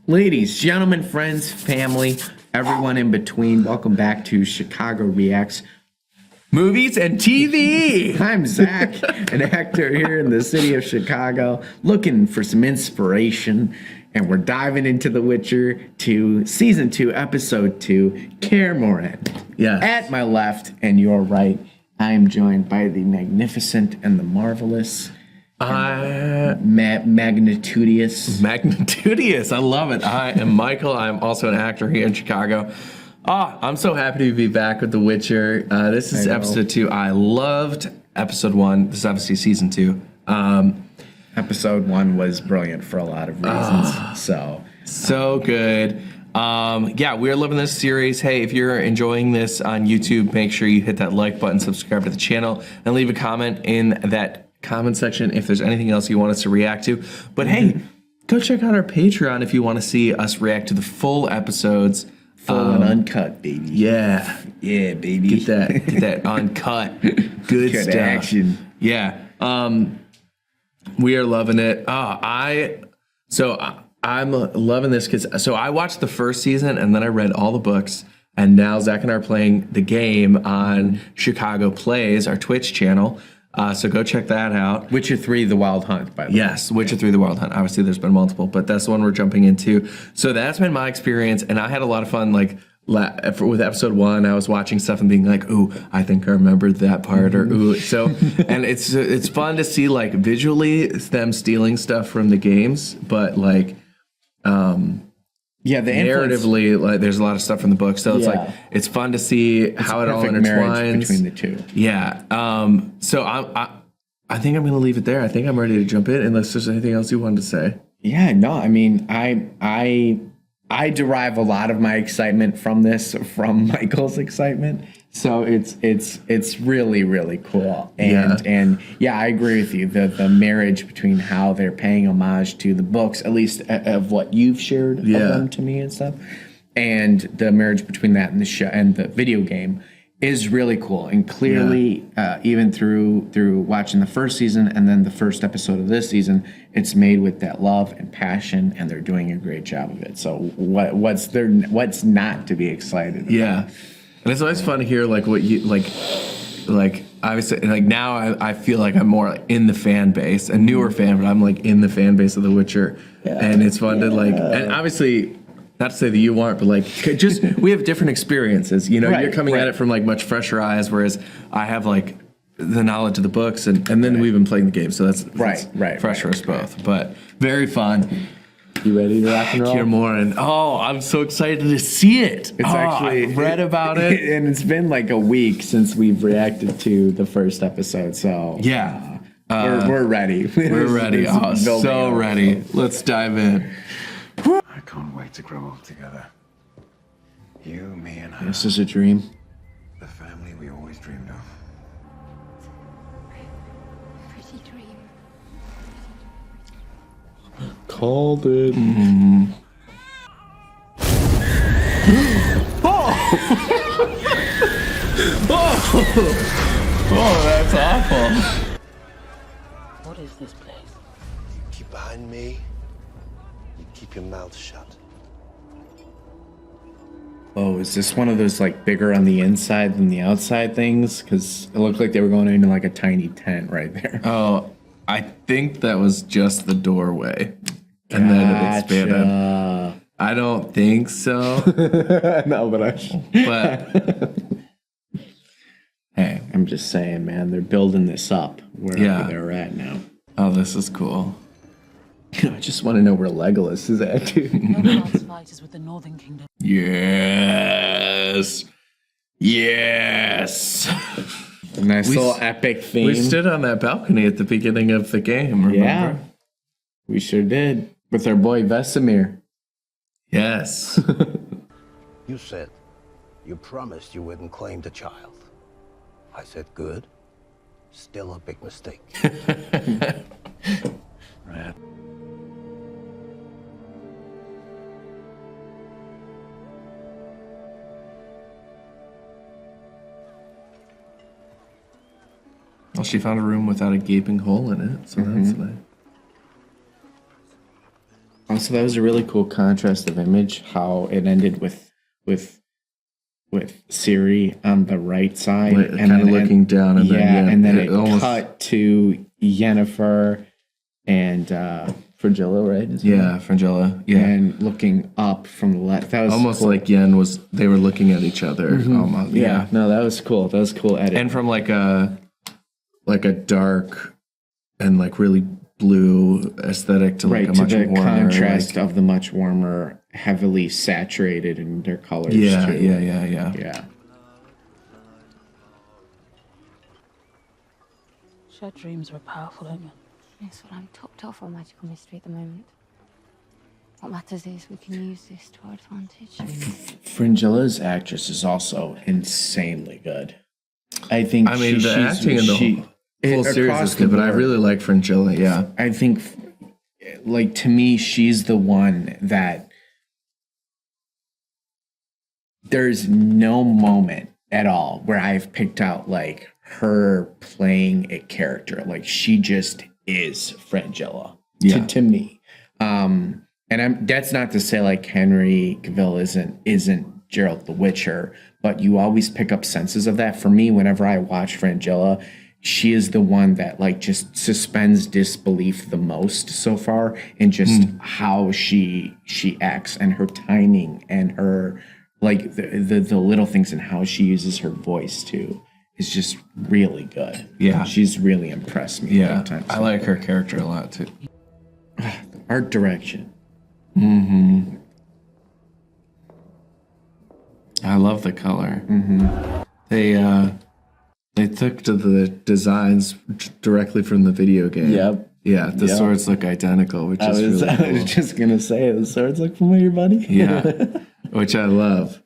Ladies, gentlemen, friends, family, everyone in between, welcome back to Chicago Reacts Movies and TV. I'm Zach, an actor here in the city of Chicago, looking for some inspiration, and we're diving into The Witcher 2, Season 2, Episode 2, Kaer Morhen. Yes. At my left and your right, I am joined by the magnificent and the marvelous, Magnitudious. I love it. I am Michael. I'm also an actor here in Chicago. I'm so happy to be back with The Witcher. This is episode 2. I loved episode 1. This is obviously season 2. Episode 1 was brilliant for a lot of reasons. So good. Yeah, we're loving this series. Hey, if you're enjoying this on YouTube, make sure you hit that like button, subscribe to the channel, and leave a comment in that comment section if there's anything else you want us to react to. But hey, go check out our Patreon if you want to see us react to the full episodes. Full and uncut, baby. Yeah. Yeah, baby. Get that uncut. Good stuff. Action. Yeah. We are loving it. I'm loving this because I watched the first season and then I read all the books, and now Zach and I are playing the game on Chicago Plays, our Twitch channel. So go check that out. Witcher 3: The Wild Hunt, by the way. Yes, Witcher 3: The Wild Hunt. Obviously, there's been multiple, but that's the one we're jumping into. So that's been my experience, and I had a lot of fun. Like with episode 1, I was watching stuff and being like, "Ooh, I think I remembered that part," or "Ooh." So, and it's fun to see like visually them stealing stuff from the games, but like, yeah, the narratively, like there's a lot of stuff from the book, so it's like it's fun to see how it all intertwines between the two. Yeah. So I think I'm gonna leave it there. I think I'm ready to jump in, unless there's anything else you wanted to say. Yeah, no, I mean, I derive a lot of my excitement from this, from Michael's excitement. So it's really, really cool. And yeah, I agree with you. The marriage between how they're paying homage to the books, at least of what you've shared of them to me and stuff, and the marriage between that and the show and the video game is really cool. And clearly, even through watching the first season and then the first episode of this season, it's made with that love and passion, and they're doing a great job of it. So what's not to be excited about? Yeah. And it's always fun to hear like what you like obviously like now I feel like I'm more in the fan base, a newer fan, but I'm like in the fan base of The Witcher, and it's fun to like, and obviously not to say that you aren't, but like just we have different experiences. You know, you're coming at it from like much fresher eyes, whereas I have like the knowledge of the books, and then we've been playing the game, so that's fresh for us both. But very fun. You ready to rock and roll? Kaer Morhen. Oh, I'm so excited to see it. It's actually I've read about it, and it's been like a week since we've reacted to the first episode. So yeah, we're ready. We're ready. So ready. Let's dive in. I can't wait to grow up together. You, me, and her. This is a dream. The family we always dreamed of. Pretty dream. Called it. Oh, that's awful. What is this place? Keep behind me. You keep your mouth shut. Oh, is this one of those like bigger on the inside than the outside things? Because it looked like they were going into like a tiny tent right there. Oh, I think that was just the doorway, and then it expanded. I don't think so. No, but hey, I'm just saying, man, they're building this up wherever they're at now. Oh, this is cool. I just want to know where Legolas is at, dude. Legolas fight is with the Northern Kingdom. Yes. Nice little epic theme. We stood on that balcony at the beginning of the game, remember? Yeah, we sure did. With our boy Vesemir. Yes. You said you promised you wouldn't claim the child. I said good. Still a big mistake. Right. Well, she found a room without a gaping hole in it, so that's nice. Also, that was a really cool contrast of image. How it ended with Siri on the right side, Like, kind of looking down, and and then it almost cut to Yennefer and Frangilla, right? Frangilla, and looking up from the left. That was almost cool. like Yen was. They were looking at each other. Almost, No, that was cool. That was cool edit. And from like a dark and like really blue aesthetic to like right a to much the warmer, contrast like, of the much warmer, heavily saturated in their colors. yeah, too. yeah. Shared dreams are a powerful omen. Yes, well, I'm topped off on magical mystery at the moment. What matters is we can use this to our advantage. Frangilla's actress is also insanely good. I think. I mean, the acting in the whole series is good, but I really like Frangilla. Yeah, I think, like, to me, she's the one that there's no moment at all where I've picked out like her playing a character. Like, she just is Frangilla to me. And that's not to say like Henry Cavill isn't Geralt the Witcher, but you always pick up senses of that. For me, whenever I watch Frangilla, she is the one that like just suspends disbelief the most so far, in just how she acts and her timing and her like the little things and how she uses her voice too is just really good. Yeah, she's really impressed me. Yeah, I like her character a lot too. Art direction. I love the color. They took to the designs directly from the video game. Yep. Yeah, the swords look identical, which is really cool. I was just gonna say the swords look familiar, buddy. Yeah, which I love.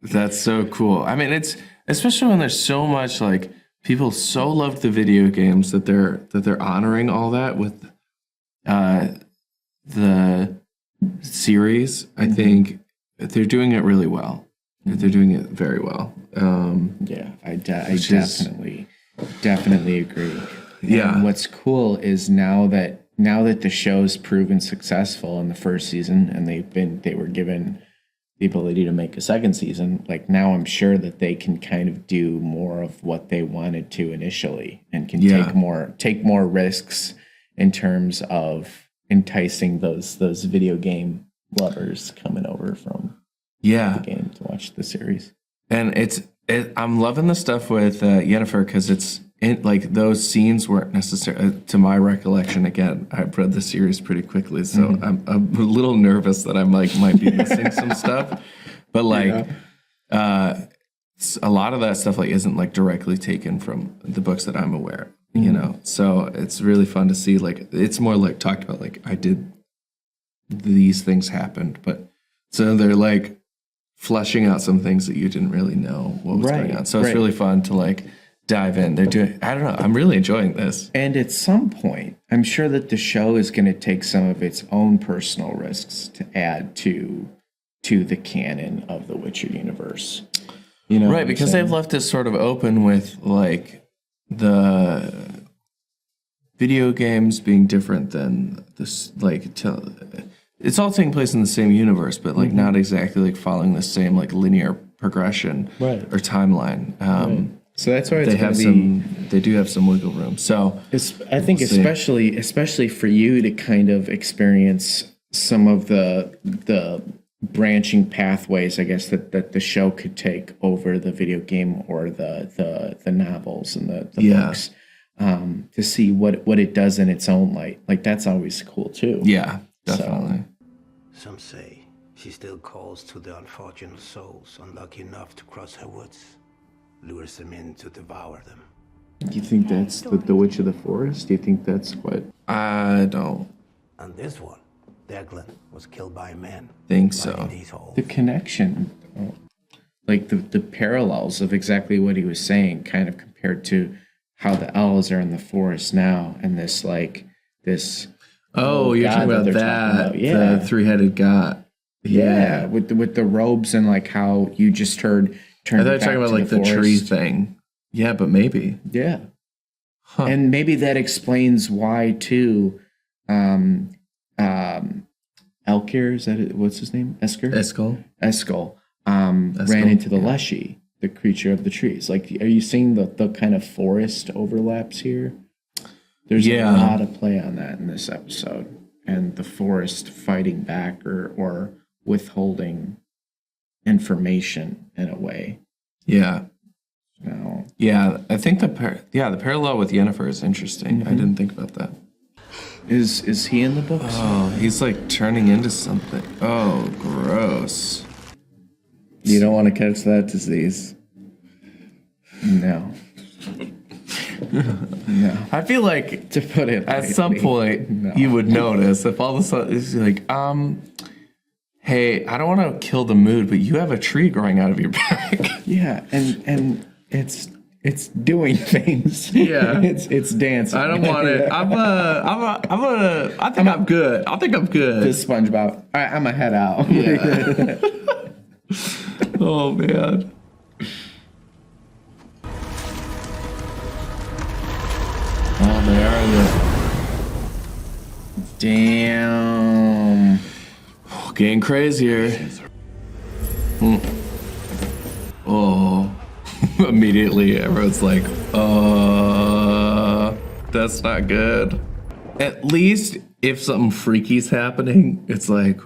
That's so cool. I mean, it's especially when there's so much like people so loved the video games that they're honoring all that with the series. I think they're doing it really well. They're doing it very well. I definitely agree. Yeah. And what's cool is now that the show's proven successful in the first season, and they were given the ability to make a second season, like now I'm sure that they can kind of do more of what they wanted to initially, and can take more risks in terms of enticing those video game lovers coming over from the game to watch the series. And I'm loving the stuff with Yennefer, because like those scenes weren't necessary to my recollection. Again, I've read the series pretty quickly, so I'm a little nervous that I might be missing some stuff. But like, a lot of that stuff like isn't like directly taken from the books that I'm aware. You know, so it's really fun to see. Like, it's more like talked about. Like, these things happened, but so they're like fleshing out some things that you didn't really know what was going on. So it's really fun to like dive in. They're doing, I don't know, I'm really enjoying this. And at some point, I'm sure that the show is going to take some of its own personal risks to add to the canon of the Witcher universe. You know, right? Because they've left this sort of open with like the video games being different than this, like it's all taking place in the same universe, but like not exactly like following the same like linear progression or timeline. So that's why they do have some wiggle room. So I think especially for you to kind of experience some of the branching pathways, I guess, that the show could take over the video game or the novels and the books, to see what it does in its own light. Like, that's always cool too. Yeah, definitely. Some say she still calls to the unfortunate souls unlucky enough to cross her woods, lures them in to devour them. Do you think that's the Witch of the Forest? Do you think that's what? I don't And this one, Declan, was killed by a man. think so. The connection, like the parallels of exactly what he was saying, kind of compared to how the elves are in the forest now, and this. Oh, you're talking about that, the three-headed god. Yeah, with the robes and like how you just heard. I thought you were talking about like the tree thing. Yeah, but maybe. Yeah. And maybe that explains why too. Elkir, is that it? What's his name? Esker? Eskel. Ran into the Leshy, the creature of the trees. Like, are you seeing the kind of forest overlaps here? There's a lot of play on that in this episode. And the forest fighting back or withholding information in a way. Yeah. No. Yeah, I think the parallel with Yennefer is interesting. I didn't think about that. Is he in the books? Oh, he's like turning into something. Oh, gross. You don't want to catch that disease. No. No. I feel like To put it at some lightly, point no. you would notice if all of a sudden it's like, hey, I don't want to kill the mood, but you have a tree growing out of your back. Yeah, and it's doing things. Yeah. it's dancing. I don't want it. I think I'm good. The SpongeBob. All right, I'm gonna head out. Yeah. Oh man. Oh, they are Damn. getting crazier. Oh. Immediately everyone's like, that's not good. At least if something freaky's happening, it's like,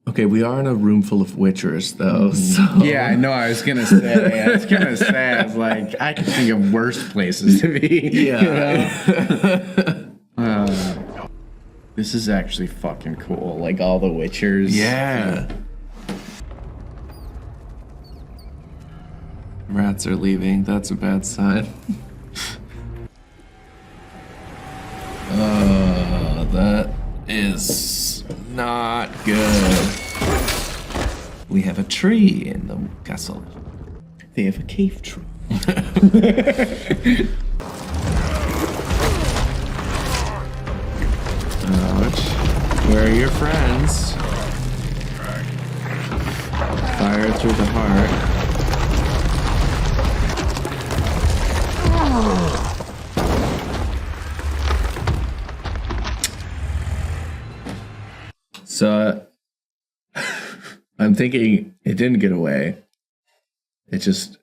okay, we are in a room full of witchers though, so Yeah, I know. I was gonna say. I was like, I can think of worse places to be. yeah. This is actually fucking cool. Like all the witchers. Yeah. Rats are leaving. That's a bad sign. That is not good. We have a tree in the castle. They have a cave tree. Ouch. Where are your friends? Fire through the heart. So I'm thinking it didn't get away. It just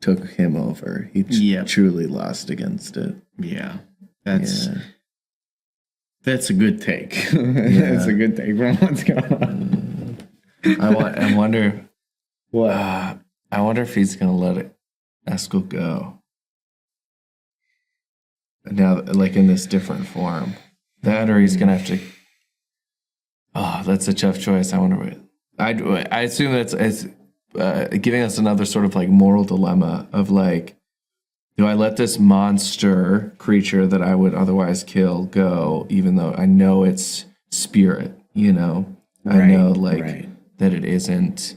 took him over. He truly lost against it. Yeah, that's a good take. That's a good take from what's going on. I wonder. What? I wonder if he's gonna let Eskel go. Now, like in this different form, that or he's gonna have to. Oh, that's a tough choice. I wonder what. I assume that's it's giving us another sort of like moral dilemma of like, do I let this monster creature that I would otherwise kill go, even though I know it's spirit, you know? I know like that it isn't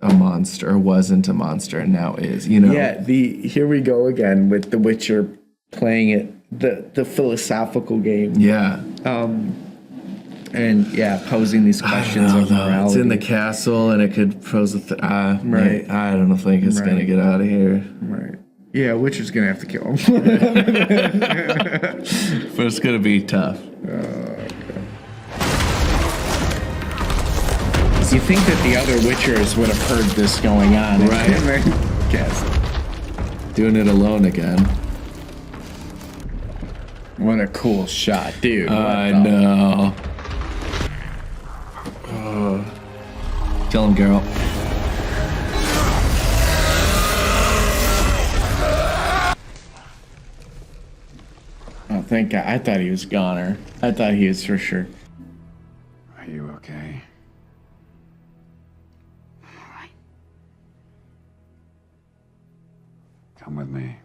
a monster or wasn't a monster and now is, you know? Yeah, here we go again with The Witcher playing it, the philosophical game. Yeah. And posing these questions of morality. It's in the castle and it could pose a Right. I don't think it's gonna get out of here. Right. Yeah, Witcher's gonna have to kill him. But it's gonna be tough. You think that the other Witchers would have heard this going on, Right. Yes. Doing it alone again. What a cool shot, dude. I know. Kill him, Geralt. Oh, thank God. I thought he was goner. I thought he was for sure. Are you okay? Come with me.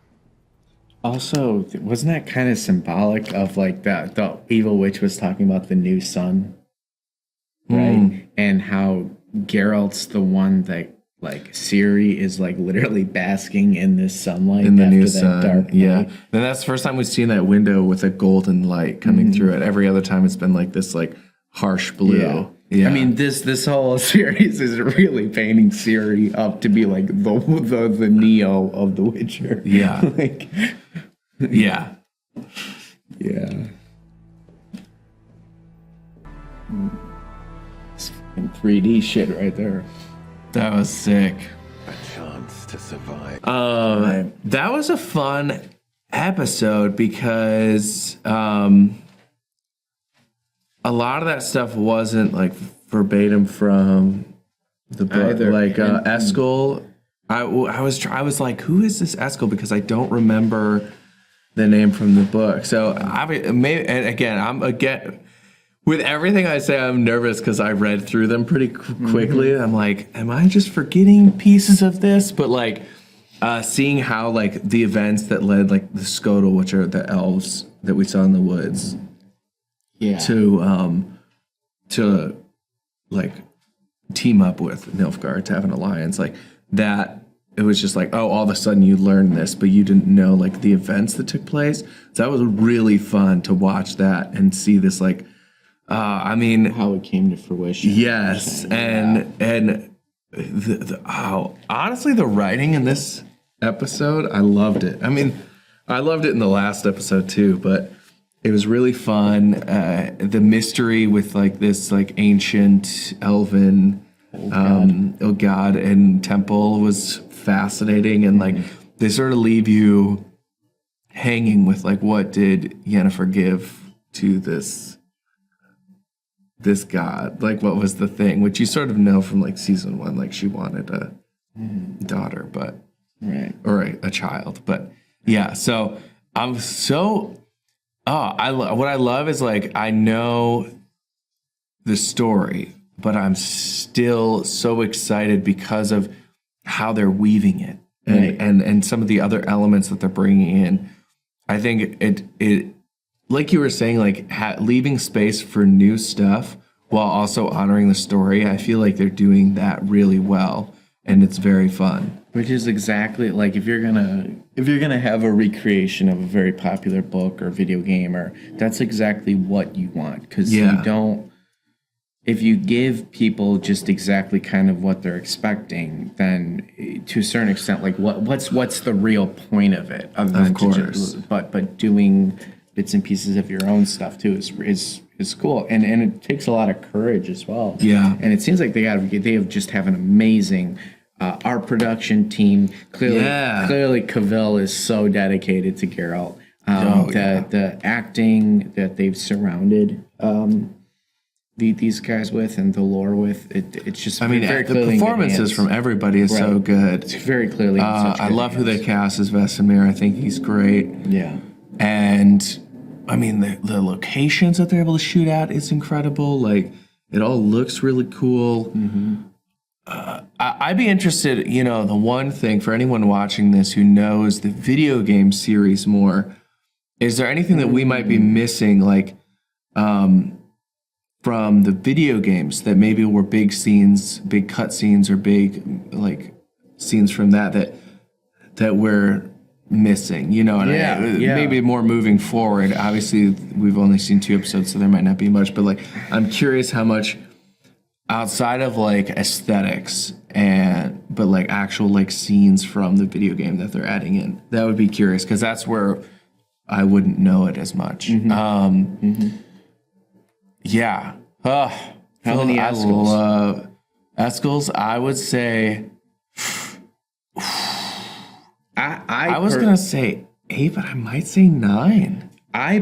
Also, wasn't that kind of symbolic of like the evil witch was talking about the new sun? Right? And how Geralt's the one that like Ciri is like literally basking in this sunlight In the after new that sun. dark Yeah. night. Then that's the first time we've seen that window with a golden light coming through it. Every other time it's been like this like harsh blue. Yeah. I mean, this whole series is really painting Ciri up to be like the Neo of The Witcher. Yeah. Like, yeah. yeah. It's fucking 3D shit right there. That was sick. A chance to survive. That was a fun episode because a lot of that stuff wasn't like verbatim from the book. Either. Like Eskel, I was like, who is this Eskel? Because I don't remember the name from the book. So with everything I say, I'm nervous because I read through them pretty quickly. I'm like, am I just forgetting pieces of this? But like seeing how like the events that led like the Skodal, which are the elves that we saw in the woods, to like team up with Nilfgaard to have an alliance, like that. It was just like, oh, all of a sudden you learned this, but you didn't know like the events that took place. So that was really fun to watch that and see this like, I mean, how it came to fruition. Yes, and honestly, the writing in this episode, I loved it. I mean, I loved it in the last episode too, but it was really fun. The mystery with like this like ancient elven god and temple was fascinating, and like they sort of leave you hanging with like, what did Yennefer give to this god? Like, what was the thing? Which you sort of know from like season 1, like she wanted a daughter, but or a child, but yeah. So I'm so what I love is like I know the story, but I'm still so excited because of how they're weaving it and some of the other elements that they're bringing in. I think it like you were saying, like leaving space for new stuff while also honoring the story. I feel like they're doing that really well, and it's very fun. Which is exactly like if you're gonna have a recreation of a very popular book or video game, or that's exactly what you want, because you don't. If you give people just exactly kind of what they're expecting, then to a certain extent, like what's the real point of it? Other than of course, but doing bits and pieces of your own stuff too is cool, and it takes a lot of courage as well. Yeah, and it seems like they have an amazing art production team. Clearly, Cavill is so dedicated to Geralt. The acting that they've surrounded these guys with and the lore with it's just. I mean, the performances from everybody is so good. It's very clearly. I love who they cast as Vesemir. I think he's great. Yeah, and I mean the locations that they're able to shoot at is incredible. Like it all looks really cool. Mm-hmm. I'd be interested. You know, the one thing for anyone watching this who knows the video game series more, is there anything that we might be missing, like? From the video games that maybe were big scenes, big cut scenes, or big like scenes from that we're missing, you know? And maybe more moving forward. Obviously, we've only seen 2 episodes, so there might not be much. But like, I'm curious how much outside of like aesthetics but like actual like scenes from the video game that they're adding in. That would be curious because that's where I wouldn't know it as much. Yeah. How many I Eskels? love Eskels. I would say I was gonna say 8, but I might say 9. I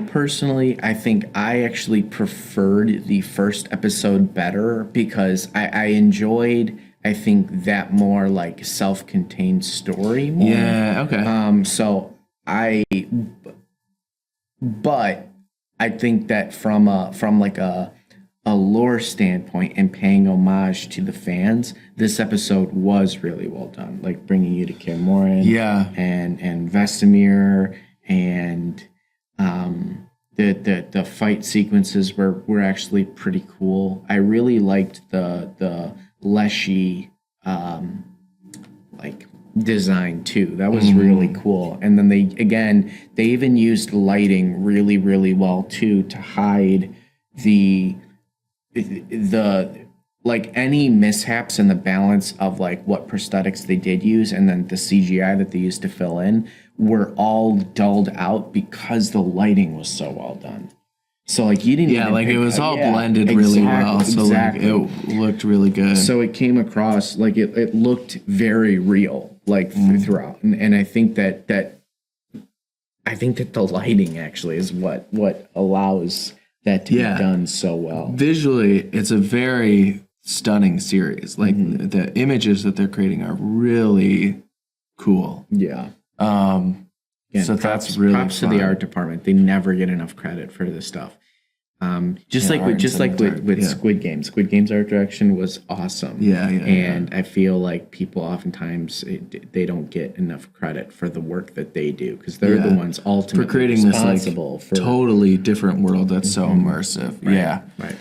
think I actually preferred the first episode better because I enjoyed, I think, that more like self-contained story more. Yeah, okay. But I think that from like a lore standpoint and paying homage to the fans, this episode was really well done. Like bringing you to Kaer Morhen, and Vesemir, and the fight sequences were actually pretty cool. I really liked the Leshy like design too. That was really cool. And then they even used lighting really, really well too to hide the like any mishaps in the balance of like what prosthetics they did use and then the CGI that they used to fill in were all dulled out because the lighting was so well done. So like you didn't Yeah, even like it pick- was all yeah, blended really well. So exactly. like it looked really good. So it came across like it looked very real, like throughout, and I think that the lighting actually is what allows that to be done so well. Visually, it's a very stunning series. Like the images that they're creating are really cool. Yeah. So that's really props to the art department. They never get enough credit for this stuff. Just like with cinematography, Squid Games. Squid Games art direction was awesome. And I feel like people oftentimes they don't get enough credit for the work that they do because they're the ones ultimately for creating this responsible like for totally different world that's so immersive. Right.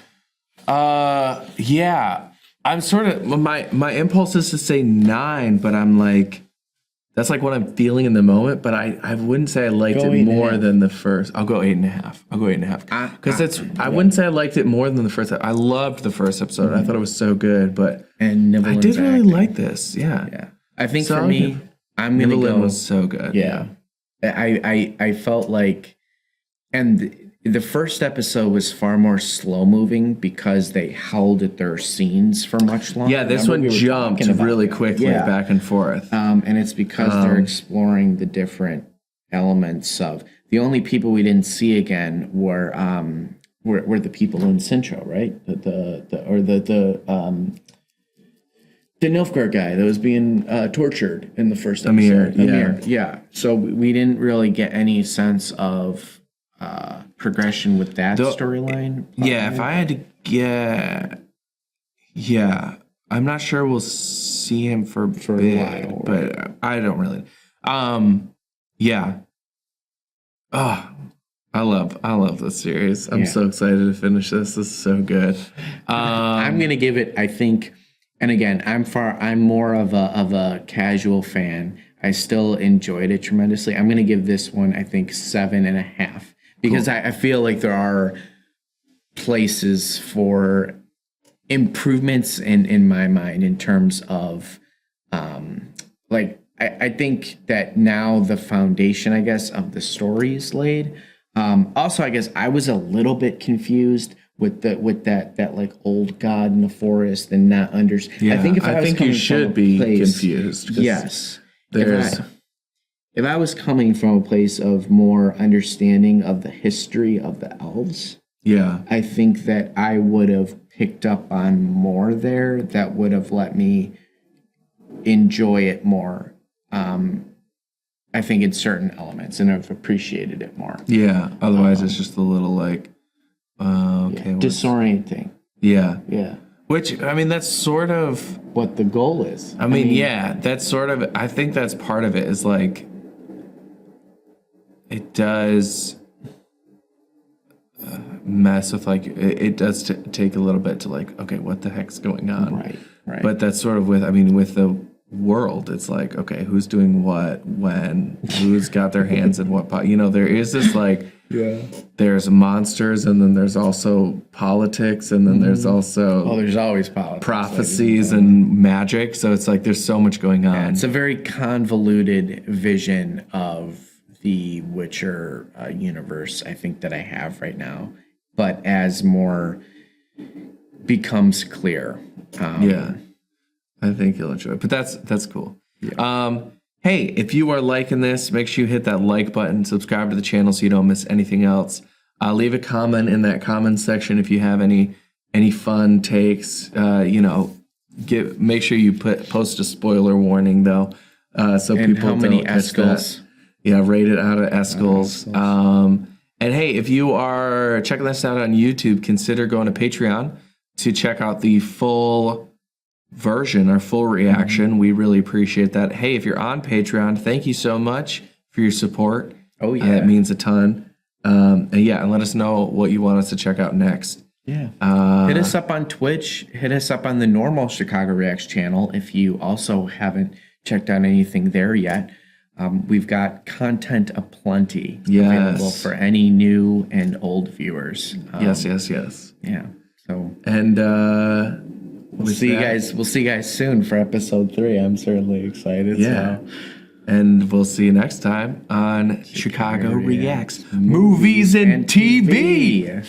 Yeah. I'm sort of my impulse is to say 9, but I'm like that's like what I'm feeling in the moment, but I wouldn't say I liked it more than the first. I'll go 8.5. I'll go 8.5 because I wouldn't say I liked it more than the first. I loved the first episode. I thought it was so good, but I did really like this. Yeah. I think for me, I'm gonna Nibelin go. was so good. Yeah. I felt like, and the first episode was far more slow moving because they held at their scenes for much longer. Yeah, this Remember one we were jumped talking about really that? quickly back and forth. And it's because they're exploring the different elements of the only people we didn't see again were the people in Sintra, right? The Nilfgaard guy that was being tortured in the first episode. Amir, yeah. So we didn't really get any sense of progression with that storyline. Yeah, if I had to get, I'm not sure we'll see him for a while, but I don't really. Yeah. Oh, I love this series. I'm so excited to finish this. This is so good. I'm gonna give it, I think, and again, I'm more of a casual fan. I still enjoyed it tremendously. I'm gonna give this one, I think, 7.5 because I feel like there are places for improvements in my mind in terms of I think that now the foundation, I guess, of the story is laid. Also, I guess I was a little bit confused with that like old god in the forest and not understand. Yeah, I think you should be confused. Yes, if I was coming from a place of more understanding of the history of the elves, I think that I would have picked up on more there that would have let me enjoy it more. I think in certain elements and have appreciated it more. Yeah. Otherwise, it's just a little like, disorienting. Yeah. Yeah. Which, I mean, that's sort of what the goal is. I mean, that's sort of, I think that's part of it is like, it does mess with like, it does take a little bit to like, okay, what the heck's going on? Right. But that's sort of with the world, it's like, okay, who's doing what, when, who's got their hands in what pot? You know, there is this like, there's monsters and then there's also politics and then there's also there's always politics, prophecies and magic. So it's like there's so much going on. It's a very convoluted vision of the Witcher universe, I think, that I have right now. But as more becomes clear, I think you'll enjoy it. But that's cool. Hey, if you are liking this, make sure you hit that like button, subscribe to the channel so you don't miss anything else. Leave a comment in that comment section if you have any fun takes. Make sure you post a spoiler warning though, so and people how many don't catch Escals? that. Yeah, rate it out of Escals. And hey, if you are checking this out on YouTube, consider going to Patreon to check out the full version or full reaction. We really appreciate that. Hey, if you're on Patreon, thank you so much for your support. Oh yeah, it means a ton. And let us know what you want us to check out next. Hit us up on Twitch. Hit us up on the normal Chicago Reacts channel if you also haven't checked out anything there yet. We've got content aplenty available for any new and old viewers. Yes. Yeah. So and we'll see you guys. We'll see you guys soon for episode 3. I'm certainly excited. Yeah. So. And we'll see you next time on Chicago Reacts Movies and TV.